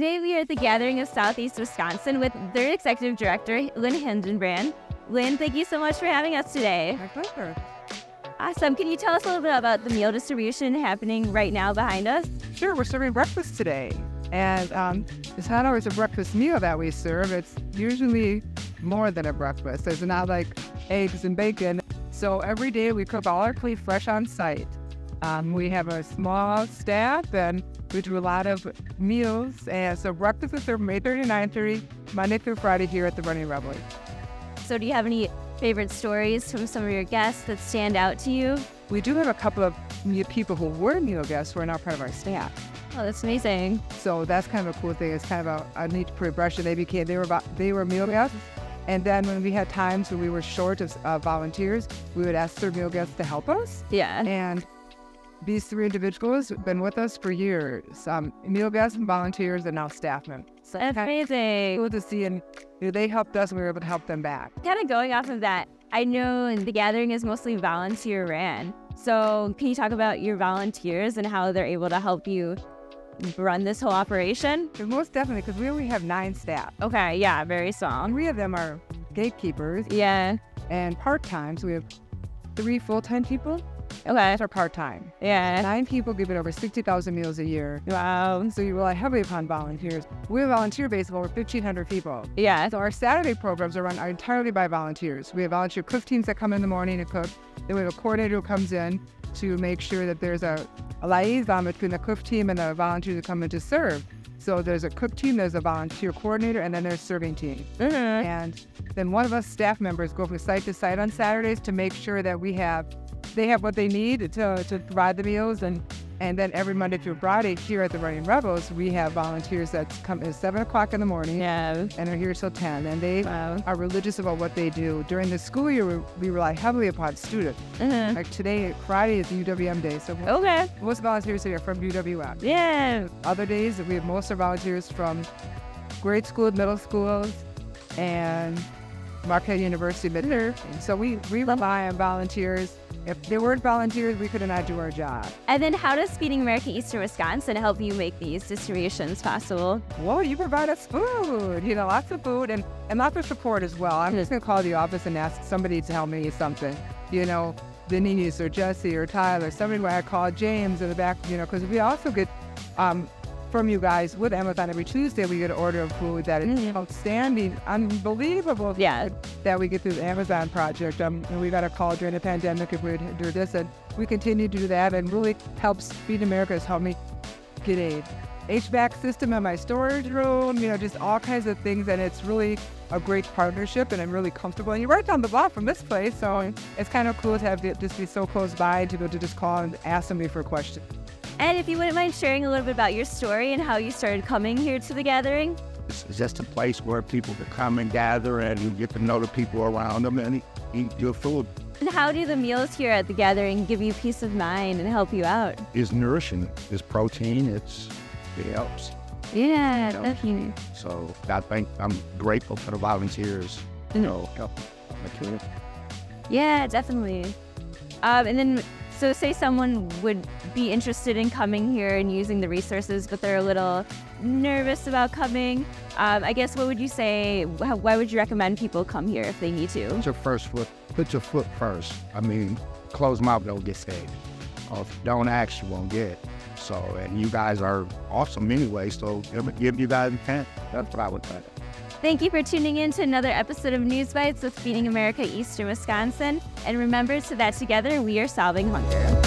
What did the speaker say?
Today we are at the Gathering of Southeast Wisconsin with their Executive Director, Lyn Hildenbrand. Lyn, thank you so much for having us today. My pleasure. Awesome. Can you tell us a little bit about the meal distribution happening right now behind us? Sure, we're serving breakfast today. And it's not always a breakfast meal that we serve. It's usually more than a breakfast. It's not like eggs and bacon. So every day we cook all our food fresh on site. We have a small staff and we do a lot of meals. And so breakfast is served from 8:30 to 9:30, Monday through Friday here at the Running Rebel. So do you have any favorite stories from some of your guests that stand out to you? We do have a couple of people who were meal guests who are now part of our staff. Oh, that's amazing. So that's kind of a cool thing. It's kind of a neat progression. They were meal guests. And then when we had times when we were short of volunteers, we would ask their meal guests to help us. Yeah. And these three individuals have been with us for years. Meal guests and volunteers and now staff members. So That's amazing. cool to see, and they helped us and we were able to help them back. Kind of going off of that, I know the Gathering is mostly volunteer ran. So can you talk about your volunteers and how they're able to help you run this whole operation? Most definitely, because we only have 9 staff. Okay, yeah, very small. 3 of them are gatekeepers Yeah, and part-time. So we have 3 full-time people. okay, That's our part-time. yeah. 9 people give it over 60,000 meals a year. Wow, So you rely heavily upon volunteers. We have a volunteer base of over 1,500 people. yeah, So our Saturday programs are run entirely by volunteers. We have volunteer cook teams that come in the morning to cook. Then we have a coordinator who comes in to make sure that there's a liaison between the cook team and the volunteers who come in to serve. So there's a cook team, there's a volunteer coordinator, and then there's serving team. mm-hmm. And then one of us staff members go from site to site on Saturdays to make sure that they have what they need to provide the meals. And then every Monday through Friday here at the Running Rebels, we have volunteers that come at 7 o'clock in the morning Yeah, and are here till 10. And they wow, are religious about what they do. During the school year, we rely heavily upon students. mm-hmm. Like today, Friday is UWM Day, so Okay, most volunteers here are from UWM. yeah, Other days, we have most of our volunteers from grade school, middle schools, and Marquette University Midter. So we rely on volunteers. If there weren't volunteers, we could not do our job. And then how does Feeding America Eastern Wisconsin help you make these distributions possible? Well, you provide us food, lots of food and lots of support as well. I'm just going to call the office and ask somebody to help me with something, Denise or Jesse or Tyler, somebody where I call James in the back, because we also get from you guys with Amazon every Tuesday, we get an order of food that is outstanding, unbelievable. Yeah. That we get through the Amazon project. And we got a call during the pandemic if we would do this, and we continue to do that, and really helps Feed America has helped me get a HVAC system in my storage room, just all kinds of things, and it's really a great partnership, and I'm really comfortable. And you're right down the block from this place, so it's kind of cool to have it just be so close by to be able to just call and ask somebody for a question. And if you wouldn't mind sharing a little bit about your story and how you started coming here to the Gathering? It's just a place where people can come and gather and you get to know the people around them and eat good food. And how do the meals here at the Gathering give you peace of mind and help you out? It's nourishing, it's protein, it helps. Yeah, know. definitely. So I'm grateful for the volunteers, helping my kids. Yeah, definitely. And then, so say someone would be interested in coming here and using the resources, but they're a little nervous about coming. I guess, what would you say, why would you recommend people come here if they need to? Put your foot first. Closed mouth don't get fed. If you don't ask, you won't get. So, and you guys are awesome anyway, so give you guys a chance. That's what I would say. Thank you for tuning in to another episode of News Bites with Feeding America Eastern Wisconsin. And remember that together we are solving hunger.